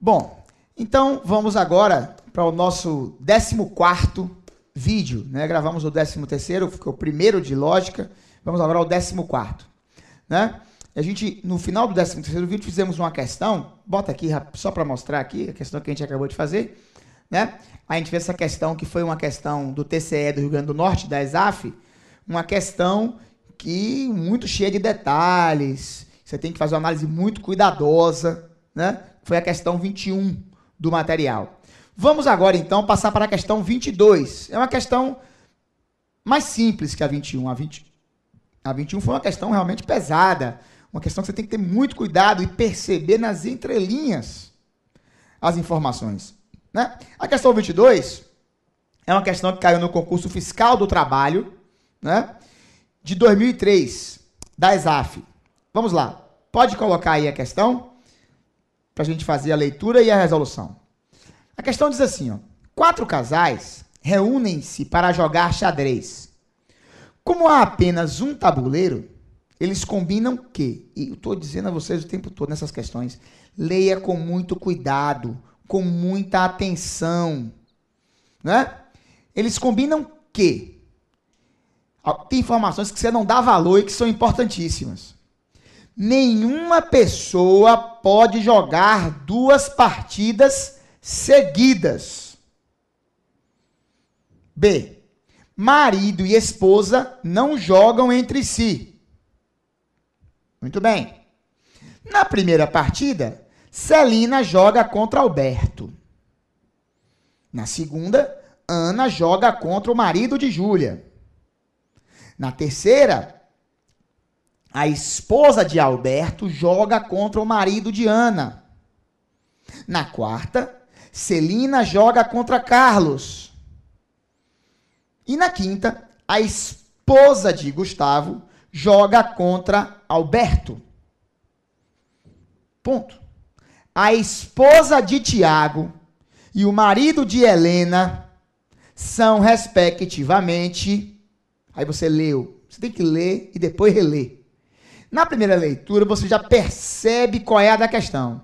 Bom, então vamos agora para o nosso 14º vídeo, né? Gravamos o 13º, ficou o primeiro de lógica, vamos agora ao 14º, né? A gente, no final do 13º vídeo, fizemos uma questão, bota aqui só para mostrar aqui, a questão que a gente acabou de fazer, né? A gente fez essa questão que foi uma questão do TCE do Rio Grande do Norte, da ESAF, uma questão que muito cheia de detalhes, você tem que fazer uma análise muito cuidadosa, né? Foi a questão 21 do material. Vamos agora, então, passar para a questão 22. É uma questão mais simples que a 21. A 21 foi uma questão realmente pesada, uma questão que você tem que ter muito cuidado e perceber nas entrelinhas as informações, né? A questão 22 é uma questão que caiu no concurso fiscal do trabalho, né, de 2003, da ESAF. Vamos lá. Pode colocar aí a questão para a gente fazer a leitura e a resolução. A questão diz assim, ó: 4 casais reúnem-se para jogar xadrez. Como há apenas um tabuleiro, eles combinam que, e eu estou dizendo a vocês o tempo todo nessas questões, leia com muito cuidado, com muita atenção, né? Eles combinam que tem informações que você não dá valor e que são importantíssimas. Nenhuma pessoa pode jogar 2 partidas seguidas. B. Marido e esposa não jogam entre si. Muito bem. Na primeira partida, Celina joga contra Alberto. Na segunda, Ana joga contra o marido de Júlia. Na terceira, a esposa de Alberto joga contra o marido de Ana. Na quarta, Celina joga contra Carlos. E na quinta, a esposa de Gustavo joga contra Alberto. Ponto. A esposa de Tiago e o marido de Helena são, respectivamente... Aí você leu. Você tem que ler e depois reler. Na primeira leitura, você já percebe qual é a da questão.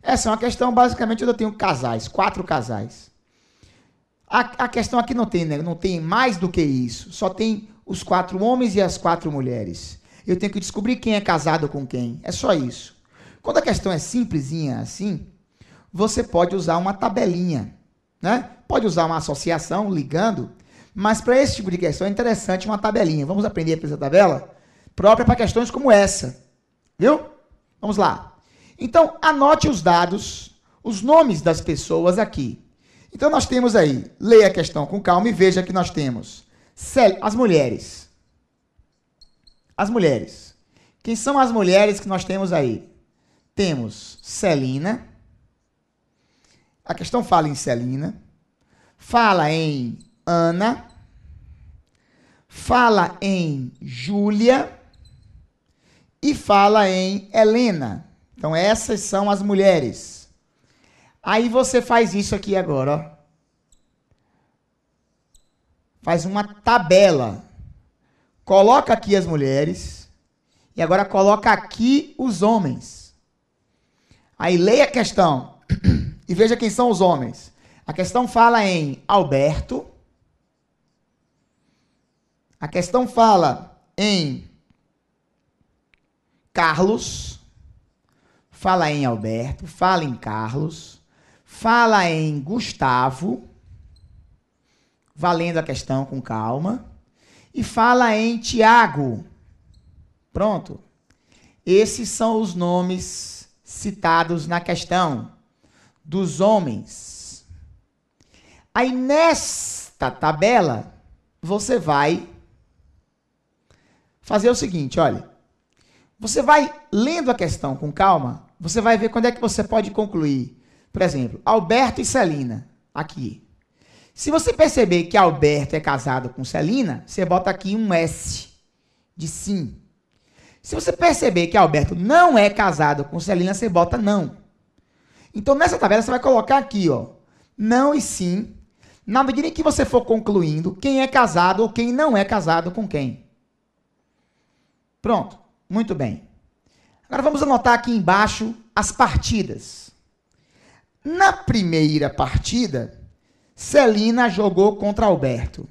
Essa é uma questão, basicamente, onde eu tenho casais, 4 casais. A questão aqui não tem, né? Não tem mais do que isso. Só tem os 4 homens e as 4 mulheres. Eu tenho que descobrir quem é casado com quem. É só isso. Quando a questão é simplesinha assim, você pode usar uma tabelinha, né? Pode usar uma associação, ligando, mas para esse tipo de questão é interessante uma tabelinha. Vamos aprender a fazer a tabela própria para questões como essa. Viu? Vamos lá. Então, anote os dados, os nomes das pessoas aqui. Então, nós temos aí, leia a questão com calma e veja que nós temos as mulheres. As mulheres. Quem são as mulheres que nós temos aí? Temos Celina. A questão fala em Celina. Fala em Ana. Fala em Júlia. E fala em Helena. Então, essas são as mulheres. Aí você faz isso aqui agora, ó. Faz uma tabela. Coloca aqui as mulheres. E agora coloca aqui os homens. Aí leia a questão. E veja quem são os homens. A questão fala em Alberto. A questão fala em Carlos. Fala em Alberto. Fala em Carlos. Fala em Gustavo, valendo a questão com calma, e fala em Tiago. Pronto. Esses são os nomes citados na questão dos homens. Aí, nesta tabela, você vai fazer o seguinte, olha. Você vai lendo a questão com calma, você vai ver quando é que você pode concluir. Por exemplo, Alberto e Celina, aqui. Se você perceber que Alberto é casado com Celina, você bota aqui um S de sim. Se você perceber que Alberto não é casado com Celina, você bota não. Então, nessa tabela, você vai colocar aqui, ó, não e sim, na medida em que você for concluindo quem é casado ou quem não é casado com quem. Pronto. Muito bem. Agora vamos anotar aqui embaixo as partidas. Na primeira partida, Celina jogou contra Alberto.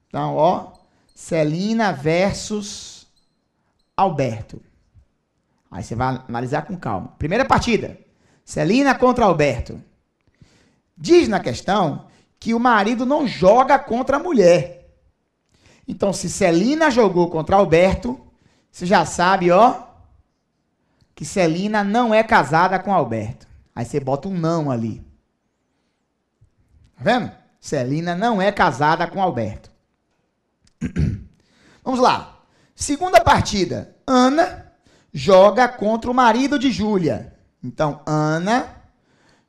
Então, ó, Celina versus Alberto. Aí você vai analisar com calma. Primeira partida, Celina contra Alberto. Diz na questão que o marido não joga contra a mulher. Então, se Celina jogou contra Alberto, você já sabe, ó, que Celina não é casada com Alberto. Aí você bota um não ali. Tá vendo? Celina não é casada com Alberto. Vamos lá. Segunda partida. Ana joga contra o marido de Júlia. Então, Ana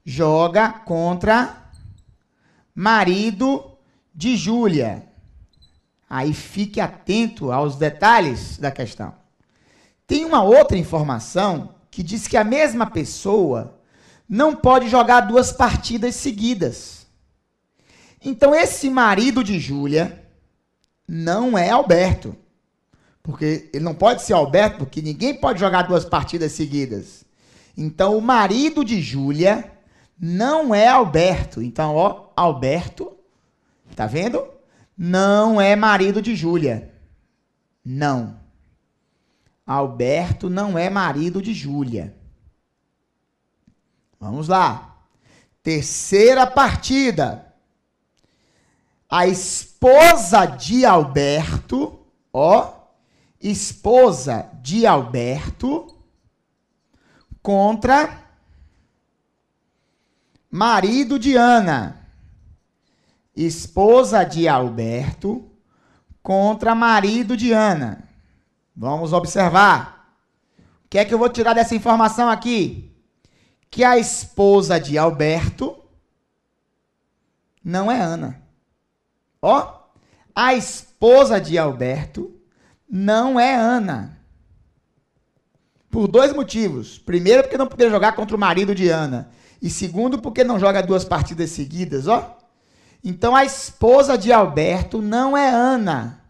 joga contra marido de Júlia. Aí fique atento aos detalhes da questão. Tem uma outra informação que diz que a mesma pessoa não pode jogar duas partidas seguidas. Então, esse marido de Júlia não é Alberto. Porque ele não pode ser Alberto, porque ninguém pode jogar duas partidas seguidas. Então, o marido de Júlia não é Alberto. Então, ó, Alberto, tá vendo? Não é marido de Júlia. Não. Alberto não é marido de Júlia. Vamos lá. Terceira partida. A esposa de Alberto, ó, esposa de Alberto contra marido de Ana. Esposa de Alberto contra marido de Ana. Vamos observar. O que é que eu vou tirar dessa informação aqui? Que a esposa de Alberto não é Ana. Ó, a esposa de Alberto não é Ana. Por dois motivos. Primeiro, porque não poderia jogar contra o marido de Ana. E segundo, porque não joga duas partidas seguidas, ó. Então, a esposa de Alberto não é Ana.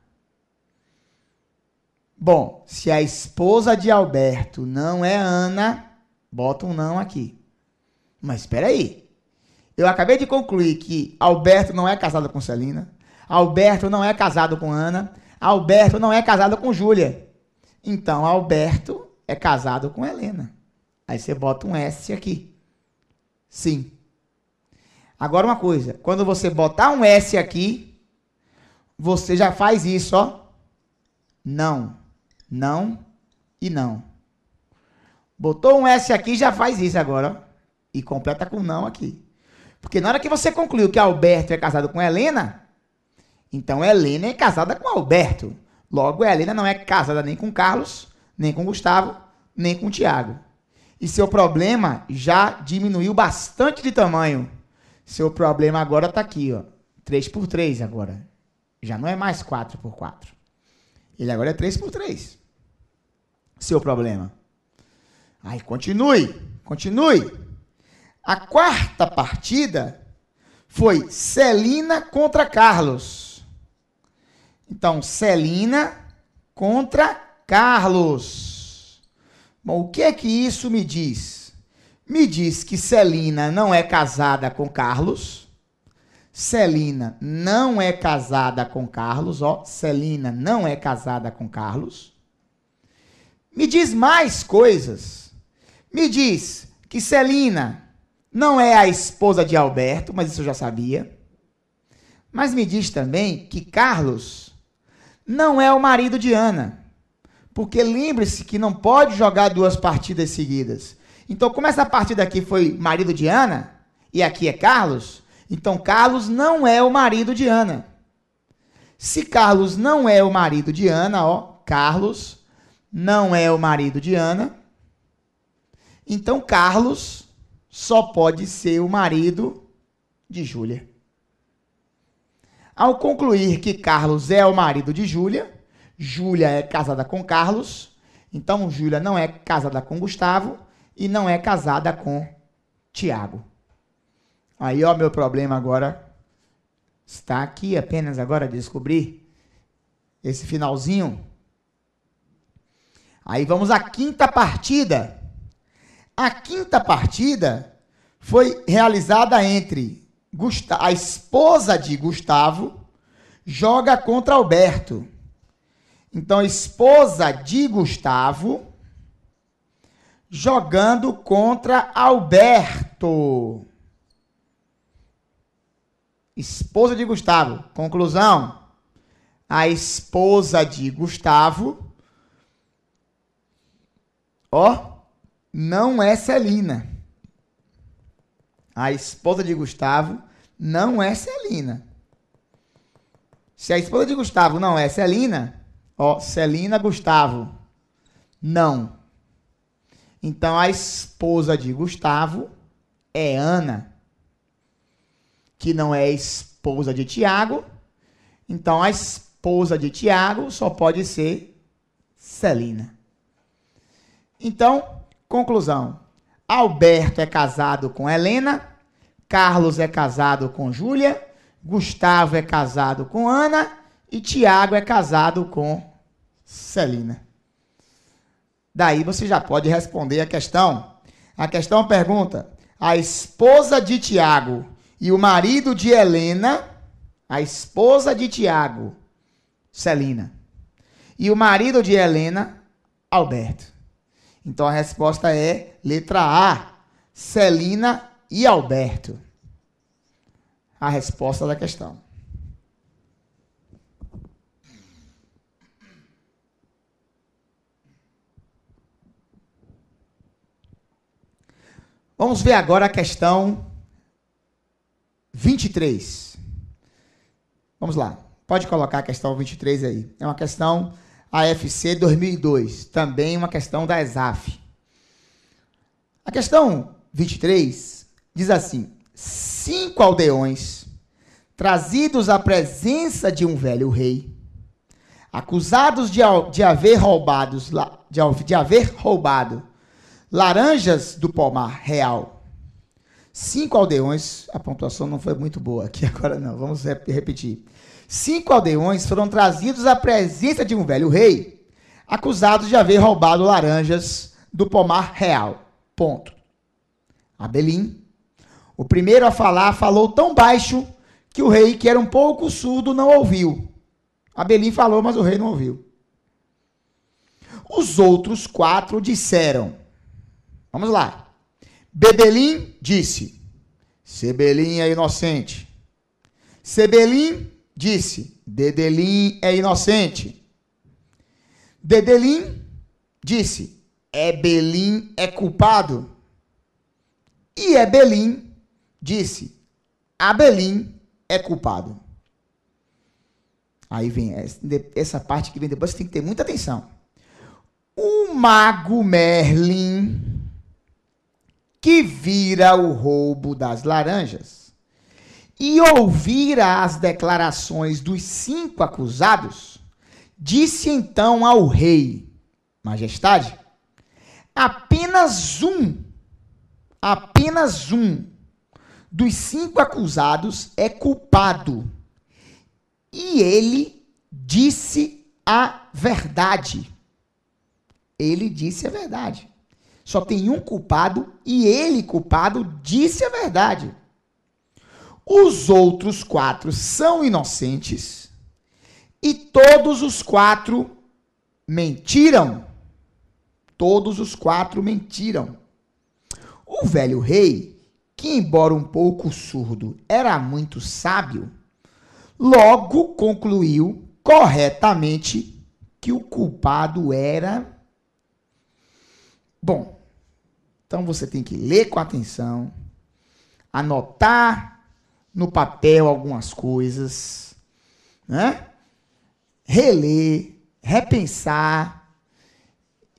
Bom, se a esposa de Alberto não é Ana, bota um não aqui. Mas espera aí. Eu acabei de concluir que Alberto não é casado com Celina. Alberto não é casado com Ana. Alberto não é casado com Júlia. Então, Alberto é casado com Helena. Aí você bota um S aqui. Sim. Agora uma coisa. Quando você botar um S aqui, você já faz isso, ó. Não. Não e não. Botou um S aqui, já faz isso agora, ó. E completa com não aqui. Porque na hora que você concluiu que Alberto é casado com Helena, então Helena é casada com Alberto. Logo, Helena não é casada nem com Carlos, nem com Gustavo, nem com Tiago. E seu problema já diminuiu bastante de tamanho. Seu problema agora está aqui, ó. 3x3 agora. Já não é mais 4x4. Ele agora é 3x3. Seu problema. Aí, continue. A quarta partida foi Celina contra Carlos. Então, Celina contra Carlos. Bom, o que é que isso me diz? Me diz que Celina não é casada com Carlos. Celina não é casada com Carlos, ó. Celina não é casada com Carlos. Me diz mais coisas. Me diz que Celina não é a esposa de Alberto, mas isso eu já sabia. Mas me diz também que Carlos não é o marido de Ana. Porque lembre-se que não pode jogar duas partidas seguidas. Então, como essa partida aqui foi marido de Ana, e aqui é Carlos, então Carlos não é o marido de Ana. Se Carlos não é o marido de Ana, ó, Carlos não é o marido de Ana, então Carlos só pode ser o marido de Júlia. Ao concluir que Carlos é o marido de Júlia, Júlia é casada com Carlos, então Júlia não é casada com Gustavo e não é casada com Tiago. Aí, ó, meu problema agora está aqui, apenas agora descobrir esse finalzinho. Aí vamos à quinta partida. A quinta partida foi realizada entre a esposa de Gustavo joga contra Alberto. Então, a esposa de Gustavo jogando contra Alberto. Esposa de Gustavo. Conclusão. A esposa de Gustavo, não é Celina. A esposa de Gustavo não é Celina. Se a esposa de Gustavo não é Celina, Celina Gustavo, não. Então, a esposa de Gustavo é Ana, que não é esposa de Tiago. Então, a esposa de Tiago só pode ser Celina. Então, conclusão. Alberto é casado com Helena, Carlos é casado com Júlia, Gustavo é casado com Ana e Tiago é casado com Celina. Daí você já pode responder a questão. A questão pergunta: a esposa de Tiago e o marido de Helena, a esposa de Tiago, Celina, e o marido de Helena, Alberto. Então a resposta é letra A, Celina e Alberto. A resposta da questão. Vamos ver agora a questão 23. Vamos lá. Pode colocar a questão 23 aí. É uma questão AFC 2002. Também uma questão da ESAF. A questão 23 diz assim: 5 aldeões trazidos à presença de um velho rei, acusados de haver roubado laranjas do pomar real. 5 aldeões, a pontuação não foi muito boa aqui agora não, vamos repetir. 5 aldeões foram trazidos à presença de um velho rei, acusados de haver roubado laranjas do pomar real. Ponto. Abelim, o primeiro a falar, falou tão baixo que o rei, que era um pouco surdo, não ouviu. Abelim falou, mas o rei não ouviu. Os outros 4 disseram. Vamos lá. Bebelim disse: Sebelim é inocente. Sebelim disse: Dedelim é inocente. Dedelim disse: Ebelim é culpado. E Ebelim disse: Abelim é culpado. Aí vem essa parte que vem depois, você tem que ter muita atenção. O mago Merlin, que vira o roubo das laranjas e ouvira as declarações dos 5 acusados, disse então ao rei: Majestade, apenas um dos 5 acusados é culpado. E ele disse a verdade. Ele disse a verdade. Só tem um culpado e ele, culpado, disse a verdade. Os outros 4 são inocentes e todos os 4 mentiram. Todos os 4 mentiram. O velho rei, que embora um pouco surdo, era muito sábio, logo concluiu corretamente que o culpado era... Bom, então você tem que ler com atenção, anotar no papel algumas coisas, né? Reler, repensar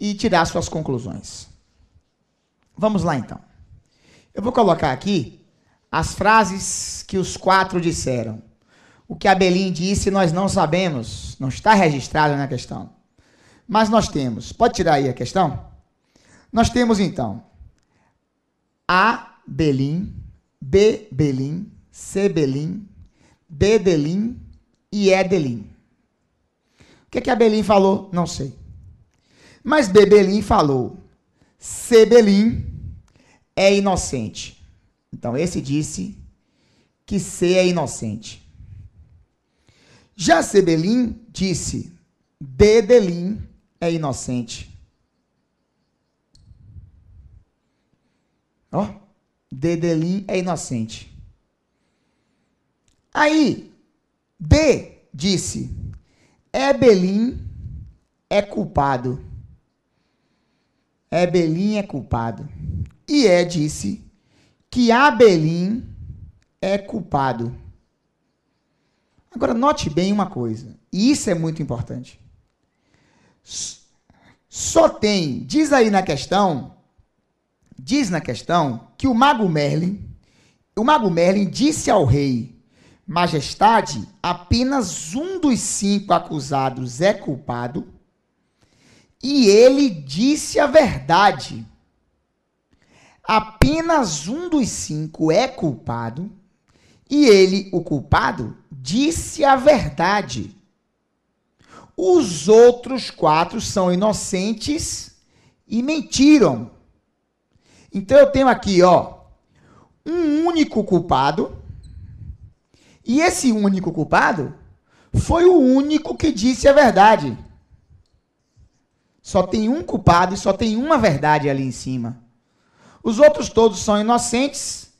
e tirar suas conclusões. Vamos lá, então. Eu vou colocar aqui as frases que os 4 disseram. O que Abelim disse nós não sabemos, não está registrado na questão. Mas nós temos, pode tirar aí a questão? Nós temos, então, Abelim, Bebelim, Sebelim, Dedelim e Edelim. O que Abelim falou? Não sei. Mas Bebelim falou: Sebelim é inocente. Então, esse disse que C é inocente. Já Sebelin disse D. Delin é inocente. Ó, D. Delin é inocente. Aí, D disse Ebelin é culpado. Ebelin é culpado. E disse que Abelin é culpado. Agora, note bem uma coisa, e isso é muito importante. Só tem, diz na questão que o mago Merlin disse ao rei, Majestade, apenas um dos 5 acusados é culpado, e ele disse a verdade. Apenas um dos 5 é culpado, e ele, o culpado, disse a verdade. Os outros 4 são inocentes e mentiram. Então eu tenho aqui, um único culpado, e esse único culpado foi o único que disse a verdade. Só tem um culpado e só tem uma verdade ali em cima. Os outros todos são inocentes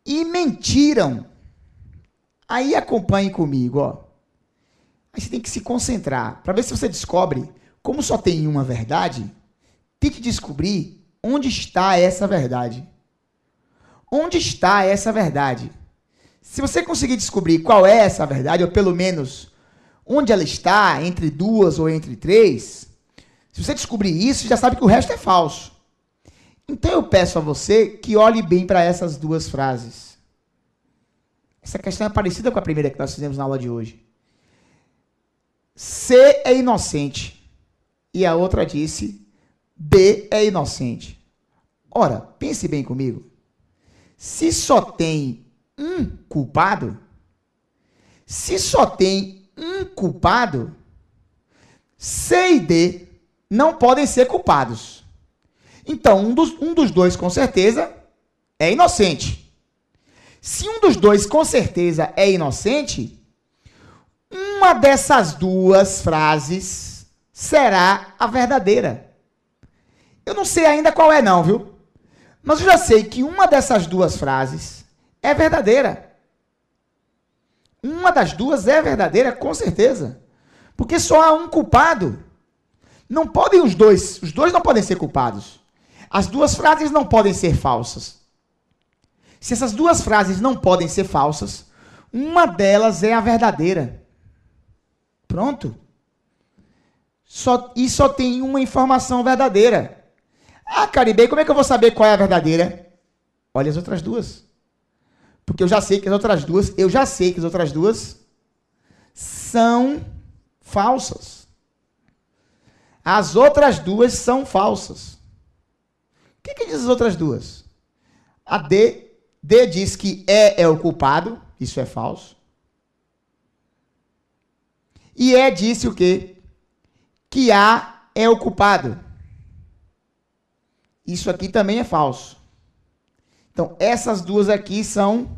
e mentiram. Aí acompanhe comigo, Aí você tem que se concentrar para ver se você descobre, como só tem uma verdade, tem que descobrir onde está essa verdade. Onde está essa verdade? Se você conseguir descobrir qual é essa verdade, ou pelo menos onde ela está, entre 2 ou entre 3, se você descobrir isso, já sabe que o resto é falso. Então eu peço a você que olhe bem para essas 2 frases. Essa questão é parecida com a primeira que nós fizemos na aula de hoje. C é inocente. E a outra disse, D é inocente. Ora, pense bem comigo. Se só tem um culpado, C e D não podem ser culpados. Então, um dos 2, com certeza, é inocente. Se um dos 2, com certeza, é inocente, uma dessas 2 frases será a verdadeira. Eu não sei ainda qual é não, viu? Mas eu já sei que uma dessas 2 frases é verdadeira. Uma das 2 é verdadeira, com certeza. Porque só há um culpado. Não podem os dois não podem ser culpados. As 2 frases não podem ser falsas. Se essas 2 frases não podem ser falsas, uma delas é a verdadeira. Pronto. Só tem uma informação verdadeira. Ah, Caribe, como é que eu vou saber qual é a verdadeira? Olha as outras 2. Porque eu já sei que as outras duas são falsas. As outras 2 são falsas. O que diz as outras 2? A D diz que é o culpado, isso é falso. E disse o quê? Que A é o culpado. Isso aqui também é falso. Então, essas 2 aqui são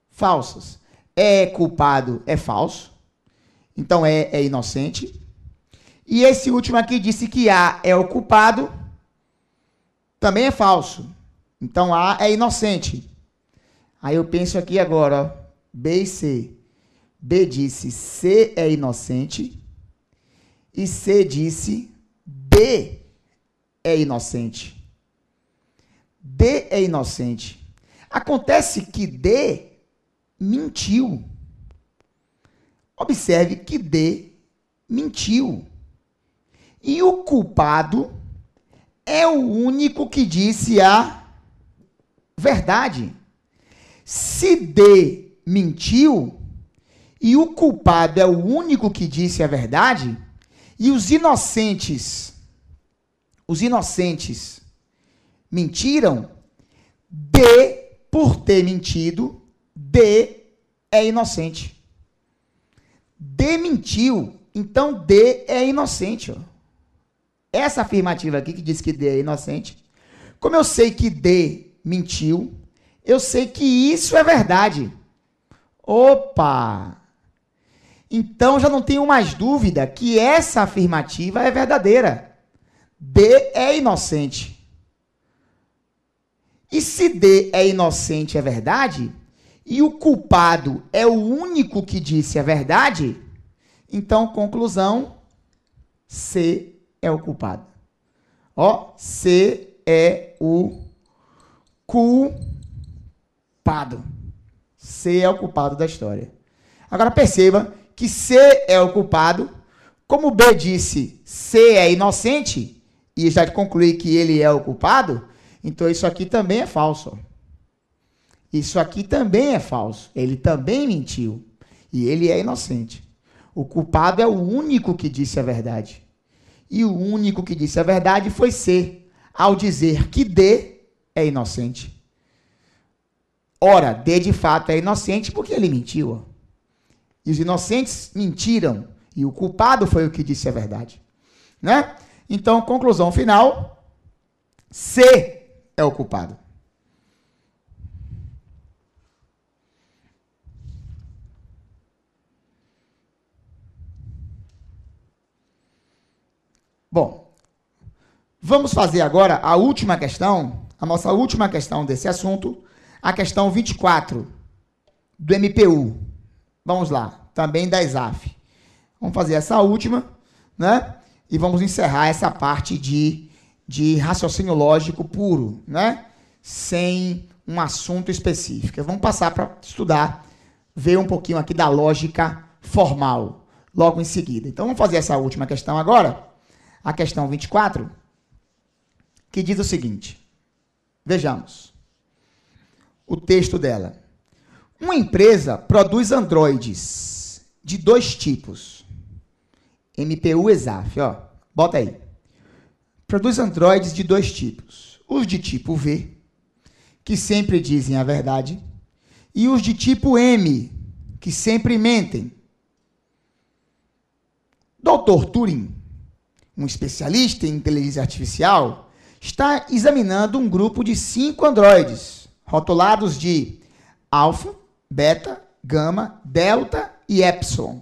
falsas. É culpado é falso. Então, é inocente. E esse último aqui disse que A é o culpado. Também é falso. Então, A é inocente. Aí eu penso aqui agora, B e C. B disse C é inocente. E C disse D é inocente. D é inocente. Acontece que D mentiu. Observe que D mentiu. E o culpado é o único que disse a verdade. Se D mentiu e o culpado é o único que disse a verdade, e os inocentes mentiram, D, por ter mentido, D é inocente. D mentiu, então D é inocente. Essa afirmativa aqui que diz que D é inocente, como eu sei que D mentiu, eu sei que isso é verdade. Opa! Então já não tenho mais dúvida que essa afirmativa é verdadeira. D é inocente. E se D é inocente é verdade, e o culpado é o único que disse a verdade, então, conclusão, C é o culpado. Ó, C é o culpado. C é o culpado da história. Agora perceba que C é o culpado, como B disse, C é inocente, e já concluí que ele é o culpado, então isso aqui também é falso. Isso aqui também é falso. Ele também mentiu. E ele é inocente. O culpado é o único que disse a verdade. E o único que disse a verdade foi C, ao dizer que D é inocente. Ora, D de fato é inocente porque ele mentiu. E os inocentes mentiram. E o culpado foi o que disse a verdade. Né? Então, conclusão final, C é o culpado. Bom, vamos fazer agora a última questão, a nossa última questão desse assunto, a questão 24 do MPU. Vamos lá, também da ESAF. Vamos fazer essa última, né? E vamos encerrar essa parte de raciocínio lógico puro, né? Sem um assunto específico. Vamos passar para estudar, ver um pouquinho aqui da lógica formal, logo em seguida. Então, vamos fazer essa última questão agora, a questão 24, que diz o seguinte. Vejamos o texto dela. Uma empresa produz androides de dois tipos. MPU ESAF, ó. Bota aí. Produz androides de dois tipos. Os de tipo V, que sempre dizem a verdade, e os de tipo M, que sempre mentem. Dr. Turing, um especialista em inteligência artificial, está examinando um grupo de 5 androides, rotulados de alfa, beta, gama, delta e epsilon.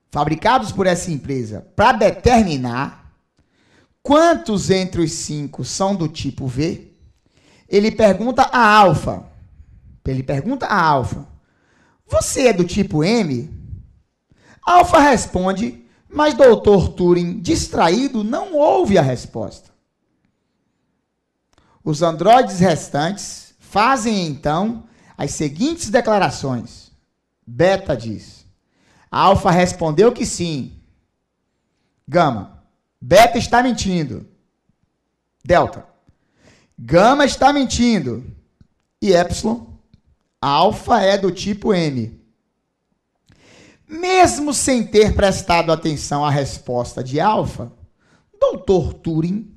Fabricados por essa empresa para determinar quantos entre os 5 são do tipo V, ele pergunta a alfa. Você é do tipo M? Alfa responde, mas Dr. Turing, distraído, não ouve a resposta. Os androides restantes fazem, então, as seguintes declarações. Beta diz. Alfa respondeu que sim. Gama. Beta está mentindo. Delta. Gama está mentindo. E epsilon. Alfa é do tipo M. Mesmo sem ter prestado atenção à resposta de alfa, Dr. Turing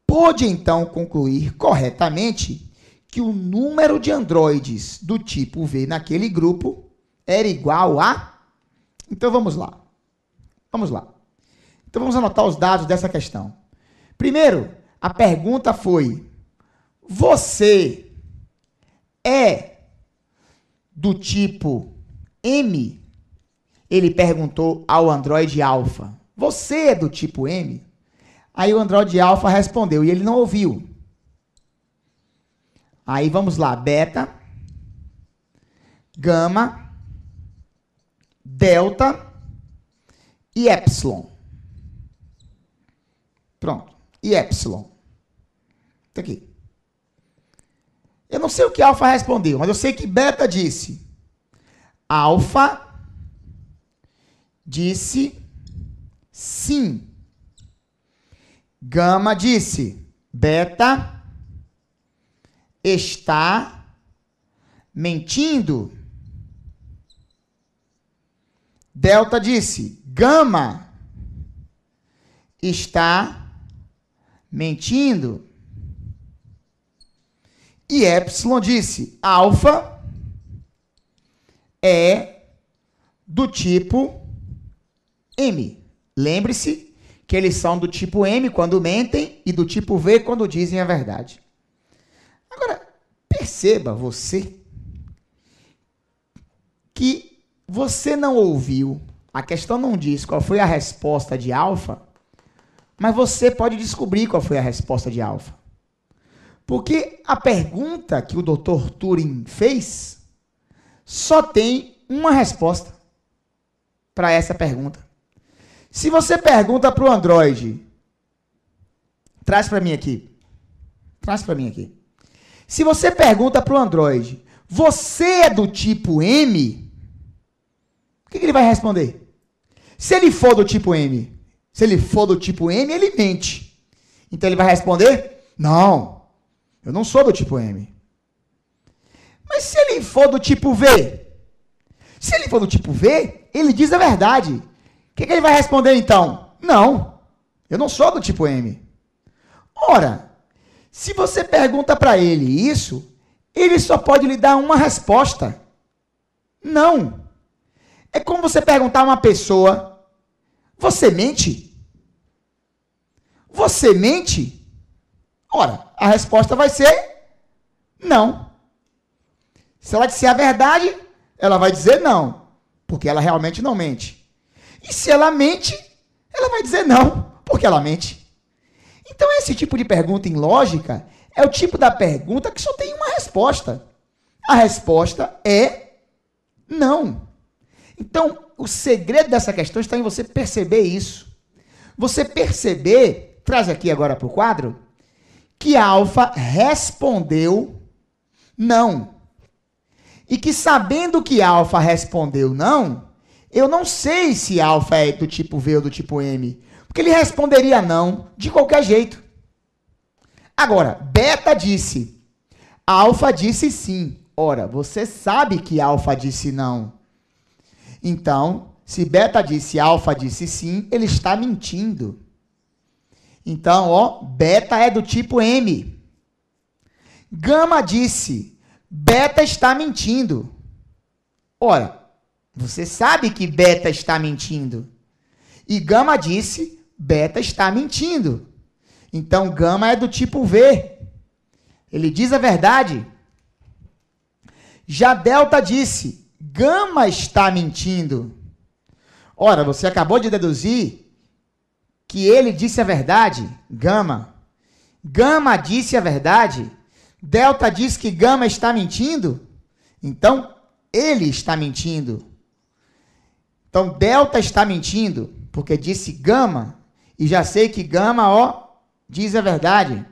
pôde então concluir corretamente que o número de androides do tipo V naquele grupo era igual a... Então vamos lá. Então vamos anotar os dados dessa questão. Primeiro, a pergunta foi: você é do tipo M? Ele perguntou ao androide alfa. Você é do tipo M? Aí o androide alfa respondeu e ele não ouviu. Aí vamos lá. Beta, gama, delta e epsilon. Pronto. E epsilon. Tá aqui. Eu não sei o que alfa respondeu, mas eu sei que beta disse. Alfa disse sim. Gama disse beta está mentindo. Delta disse gama está mentindo. E epsilon disse alfa é do tipo M. Lembre-se que eles são do tipo M quando mentem e do tipo V quando dizem a verdade. Agora, perceba você que você não ouviu, a questão não diz qual foi a resposta de alfa, mas você pode descobrir qual foi a resposta de alfa. Porque a pergunta que o Dr. Turing fez só tem uma resposta para essa pergunta. Se você pergunta para o Android, traz para mim aqui. Se você pergunta para o Android, você é do tipo M? O que ele vai responder? Se ele for do tipo M, ele mente. Então ele vai responder, não, eu não sou do tipo M. Mas se ele for do tipo V? Se ele for do tipo V, ele diz a verdade. O que ele vai responder então? Não, eu não sou do tipo M. Ora, se você pergunta para ele isso, ele só pode lhe dar uma resposta. Não. É como você perguntar a uma pessoa, você mente? Você mente? Ora, a resposta vai ser não. Se ela disser a verdade, ela vai dizer não, porque ela realmente não mente. E se ela mente, ela vai dizer não, porque ela mente. Então, esse tipo de pergunta em lógica é o tipo da pergunta que só tem uma resposta. A resposta é não. Então, o segredo dessa questão está em você perceber isso. Você perceber, traz aqui agora para o quadro, que alfa respondeu não. E que sabendo que alfa respondeu não, eu não sei se alfa é do tipo V ou do tipo M. Porque ele responderia não de qualquer jeito. Agora, beta disse. Alfa disse sim. Ora, você sabe que alfa disse não. Então, se beta disse, alfa disse sim, ele está mentindo. Então, ó, beta é do tipo M. Gama disse, beta está mentindo. Ora, você sabe que beta está mentindo. E gama disse, beta está mentindo. Então, gama é do tipo V. Ele diz a verdade. Já delta disse, gama está mentindo. Ora, você acabou de deduzir que ele disse a verdade, gama. Gama disse a verdade. Delta diz que gama está mentindo. Então, ele está mentindo. Então, delta está mentindo, porque disse gama, e já sei que gama, ó, diz a verdade.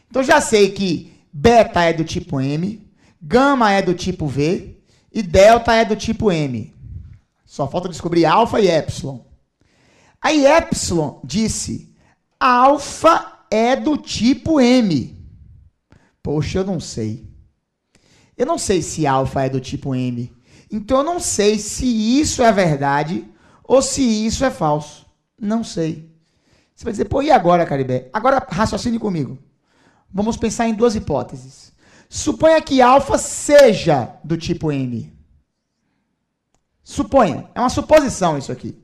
Então, já sei que beta é do tipo M, gama é do tipo V, e delta é do tipo M. Só falta descobrir alfa e epsilon. Aí, epsilon disse, alfa é do tipo M. Poxa, eu não sei. Eu não sei se alfa é do tipo M. Então, eu não sei se isso é verdade ou se isso é falso. Não sei. Você vai dizer, pô, e agora, Caribé? Agora, raciocine comigo. Vamos pensar em duas hipóteses. Suponha que alfa seja do tipo M. Suponha. É uma suposição isso aqui.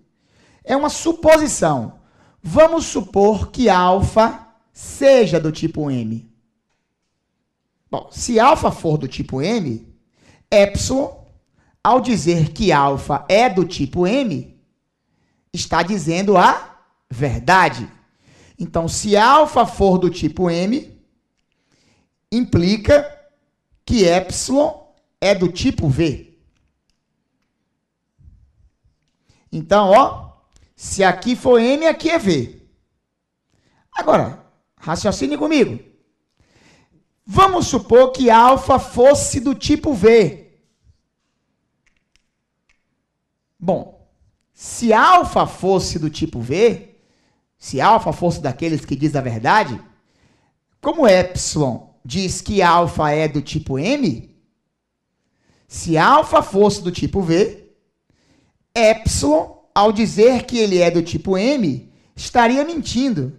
É uma suposição. Vamos supor que alfa seja do tipo M. Bom, se alfa for do tipo M, epsilon, ao dizer que alfa é do tipo M, está dizendo a verdade. Então, se alfa for do tipo M, implica que epsilon é do tipo V. Então, ó, se aqui for M, aqui é V. Agora, raciocine comigo. Vamos supor que alfa fosse do tipo V. Bom, se alfa fosse do tipo V, se alfa fosse daqueles que diz a verdade, como epsilon diz que alfa é do tipo M, se alfa fosse do tipo V, epsilon, ao dizer que ele é do tipo M, estaria mentindo.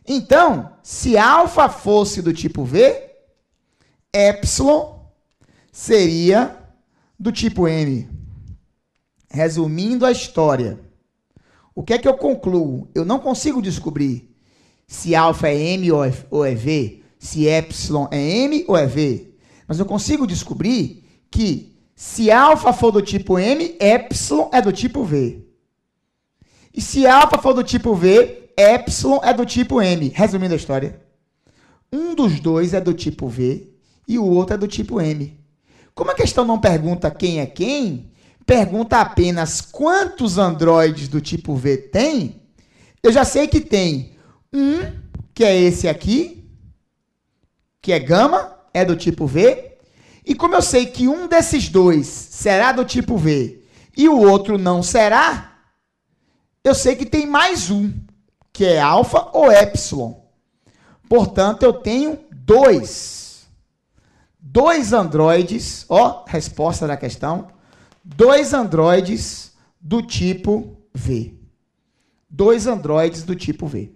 Então, se alfa fosse do tipo V, epsilon seria do tipo M. Resumindo a história, o que é que eu concluo? Eu não consigo descobrir se alfa é M ou é V, se epsilon é M ou é V. Mas eu consigo descobrir que se alfa for do tipo M, epsilon é do tipo V. E se alfa for do tipo V, epsilon é do tipo M. Resumindo a história, um dos dois é do tipo V e o outro é do tipo M. Como a questão não pergunta quem é quem, pergunta apenas quantos androides do tipo V tem, eu já sei que tem um, que é esse aqui, que é gama, é do tipo V, e como eu sei que um desses dois será do tipo V e o outro não será, eu sei que tem mais um, que é alfa ou epsilon. Portanto, eu tenho dois androides, ó, resposta da questão, 2 androides do tipo V. 2 androides do tipo V.